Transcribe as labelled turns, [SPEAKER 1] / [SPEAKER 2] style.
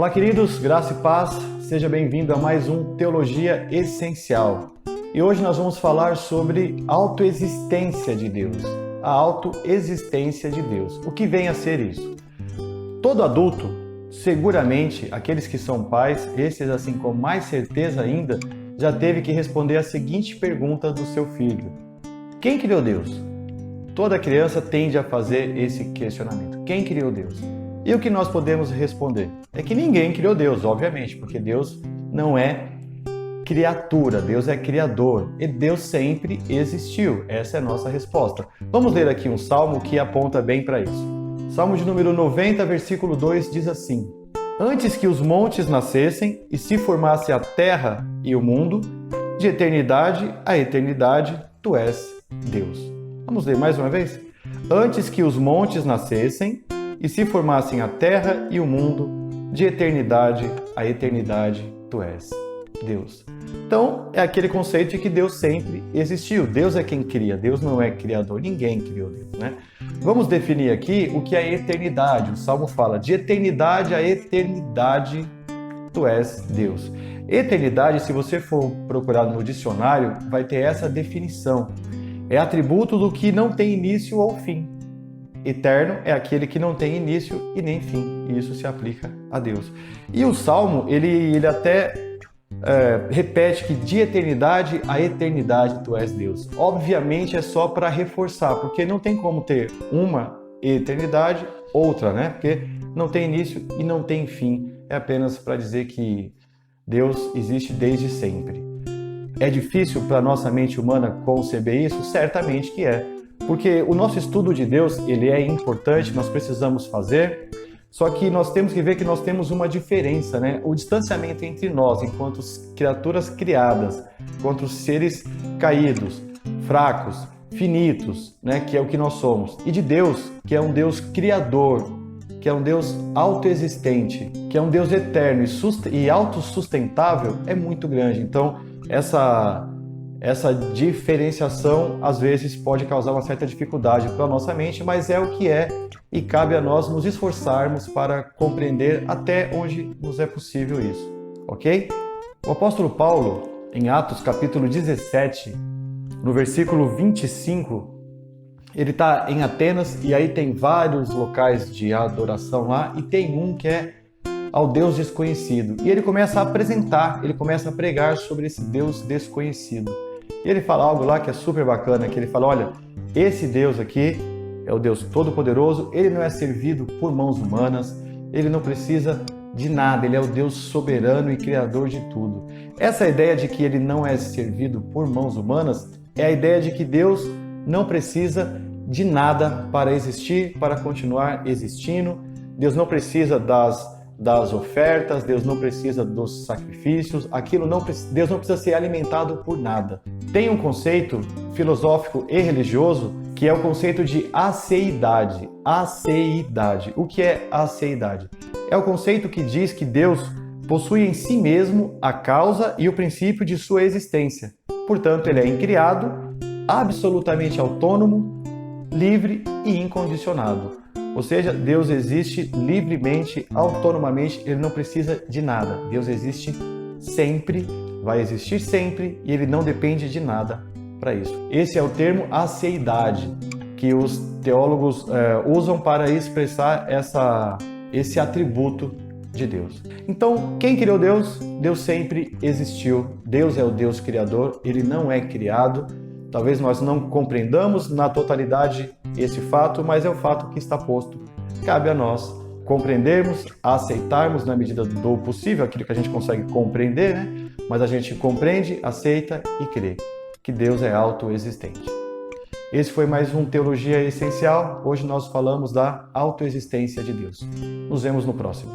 [SPEAKER 1] Olá, queridos, graça e paz, seja bem-vindo a mais um Teologia Essencial. E hoje nós vamos falar sobre autoexistência de Deus, a autoexistência de Deus. O que vem a ser isso? Todo adulto, seguramente, aqueles que são pais, esses assim com mais certeza ainda, já teve que responder a seguinte pergunta do seu filho: quem criou Deus? Toda criança tende a fazer esse questionamento. Quem criou Deus? E o que nós podemos responder? É que ninguém criou Deus, obviamente, porque Deus não é criatura, Deus é criador e Deus sempre existiu. Essa é a nossa resposta. Vamos ler aqui um salmo que aponta bem para isso. Salmo de número 90, versículo 2 diz assim: antes que os montes nascessem e se formasse a terra e o mundo, de eternidade a eternidade, tu és Deus. Vamos ler mais uma vez? Antes que os montes nascessem e se formassem a terra e o mundo, de eternidade a eternidade, tu és Deus. Então, é aquele conceito de que Deus sempre existiu. Deus é quem cria, Deus não é criador, ninguém criou Deus, né? Vamos definir aqui o que é eternidade. O Salmo fala: de eternidade a eternidade, tu és Deus. Eternidade, se você for procurar no dicionário, vai ter essa definição. É atributo do que não tem início ou fim. Eterno é aquele que não tem início e nem fim. E isso se aplica a Deus. E o Salmo, ele até repete que de eternidade a eternidade tu és Deus. Obviamente é só para reforçar, porque não tem como ter uma eternidade, outra, né? Porque não tem início e não tem fim. É apenas para dizer que Deus existe desde sempre. É difícil para a nossa mente humana conceber isso? Certamente que é. Porque o nosso estudo de Deus, ele é importante, nós precisamos fazer, só que nós temos que ver que nós temos uma diferença, né? O distanciamento entre nós, enquanto criaturas criadas, enquanto seres caídos, fracos, finitos, né? Que é o que nós somos, e de Deus, que é um Deus criador, que é um Deus autoexistente, que é um Deus eterno e autossustentável, é muito grande. Então, essa diferenciação às vezes pode causar uma certa dificuldade para a nossa mente, mas é o que é e cabe a nós nos esforçarmos para compreender até onde nos é possível isso, ok? O apóstolo Paulo, em Atos capítulo 17, no versículo 25, ele está em Atenas e aí tem vários locais de adoração lá e tem um que é ao Deus desconhecido. E ele começa a apresentar, ele começa a pregar sobre esse Deus desconhecido. E ele fala algo lá que é super bacana, que ele fala: olha, esse Deus aqui é o Deus Todo-Poderoso, ele não é servido por mãos humanas, ele não precisa de nada, ele é o Deus soberano e criador de tudo. Essa ideia de que ele não é servido por mãos humanas é a ideia de que Deus não precisa de nada para existir, para continuar existindo. Deus não precisa das ofertas, Deus não precisa dos sacrifícios, Deus não precisa ser alimentado por nada. Tem um conceito filosófico e religioso que é o conceito de aceidade. Aceidade. O que é aceidade? É o conceito que diz que Deus possui em si mesmo a causa e o princípio de sua existência. Portanto, ele é incriado, absolutamente autônomo, livre e incondicionado. Ou seja, Deus existe livremente, autonomamente, ele não precisa de nada. Deus existe sempre, vai existir sempre e ele não depende de nada para isso. Esse é o termo aceidade, que os teólogos usam para expressar esse atributo de Deus. Então, quem criou Deus? Deus sempre existiu. Deus é o Deus criador, ele não é criado. Talvez nós não compreendamos na totalidade esse fato, mas é o fato que está posto. Cabe a nós compreendermos, aceitarmos na medida do possível aquilo que a gente consegue compreender, né? Mas a gente compreende, aceita e crê que Deus é autoexistente. Esse foi mais um Teologia Essencial. Hoje nós falamos da autoexistência de Deus. Nos vemos no próximo.